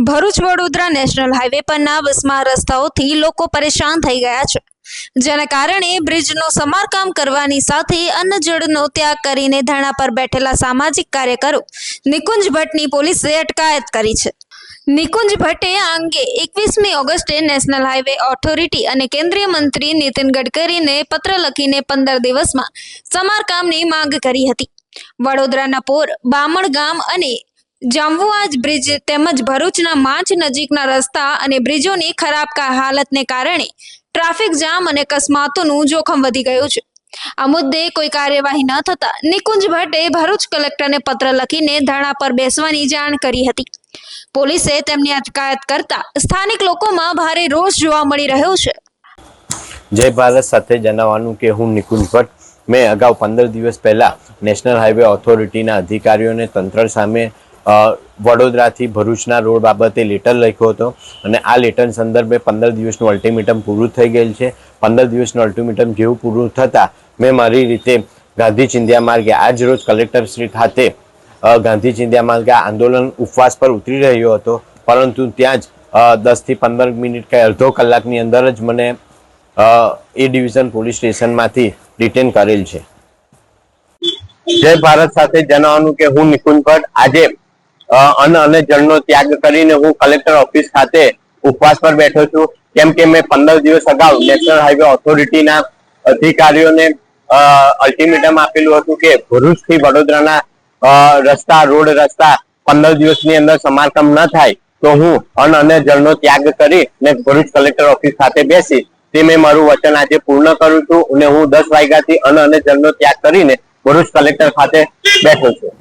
Bharuch Vadodara national highway પરના બસમાં રસ્તાઓથી લોકો પરેશાન થઈ ગયા છે, જેના કારણે બ્રિજનું સમારકામ કરવાની સાથે અન્ન જળનો ત્યાગ કરીને ધરણા પર બેઠેલા સામાજિક કાર્યકરો નિકુંજ ભટ્ટની પોલીસે અટકાયત કરી છે। નિકુંજ ભટ્ટે આ અંગે 21મી ઓગસ્ટે નેશનલ હાઈવે ઓથોરિટી અને કેન્દ્રીય મંત્રી નીતિન ગડકરીને પત્ર લખીને 15 દિવસમાં સમારકામની માંગ કરી હતી। વડોદરાના પોર, બામણ ગામ અને જાંબુઆજ બ્રિજ તેમજ ભરૂચના માંચ નજીકના રસ્તા અને બ્રિજોની ખરાબ હાલતને કારણે ટ્રાફિક જામ અને અકસ્માતોનું જોખમ વધી ગયું છે। આ મુદ્દે કોઈ કાર્યવાહી ન થતા નિકુંજ ભટ્ટે ભરૂચ કલેક્ટરને પત્ર લખીને ધરણા પર બેસવાની જાણ કરી હતી। પોલીસે તેમની અટકાયત કરતા સ્થાનિક લોકોમાં ભારે રોષ જોવા મળી રહ્યો છે। જય ભારત સાથે જણાવવાનું કે હું નિકુંજ ભટ્ટ મેં અગાઉ 15 દિવસ પહેલા નેશનલ હાઈવે ઓથોરિટીના અધિકારીઓને તંત્ર સામે વડોદરાથી ભરૂચના રોડ બાબતે લેટર લખ્યો હતો અને આ લેટર સંદર્ભે 15 દિવસનું અલ્ટિમેટમ પૂરું થઈ ગયેલ છે। 15 દિવસનું અલ્ટિમેટમ જેવું પૂરું થતાં મેં મારી રીતે ગાંધી ચિંધ્યા માર્ગે આજ રોજ કલેક્ટર શ્રી ખાતે ગાંધી ચિંધ્યા માર્ગે આંદોલન ઉપવાસ પર ઉતરી રહ્યો હતો, પરંતુ ત્યાં જ 10 થી 15 મિનિટ કે અડધો કલાકની અંદર જ મને એ ડિવિઝન પોલીસ સ્ટેશનમાંથી ડિટેન કરેલ છે। જય ભારત સાથે જણાવવાનું કે હું નિકુંજ ભટ્ટ આજે અન્ન અને જળનો ત્યાગ કરીને હું કલેક્ટર ઓફિસ ખાતે ઉપવાસ પર બેઠો છું, કેમ કે મેં 15 દિવસ અગાઉ નેશનલ હાઈવે ઓથોરિટીના અધિકારીઓને અલ્ટિમેટમ આપેલું હતું કે ભરૂચથી વડોદરાના રોડ રસ્તા 15 દિવસની અંદર સમારકામ ન થાય તો હું અન્ન અને જળનો ત્યાગ કરી ને ભરૂચ કલેક્ટર ઓફિસ ખાતે બેસી તે મેં મારું વચન આજે પૂર્ણ કરું છું અને હું 10 વાગ્યાથી અન્ન અને જળનો ત્યાગ કરીને ભરૂચ કલેક્ટર ખાતે બેઠો છું।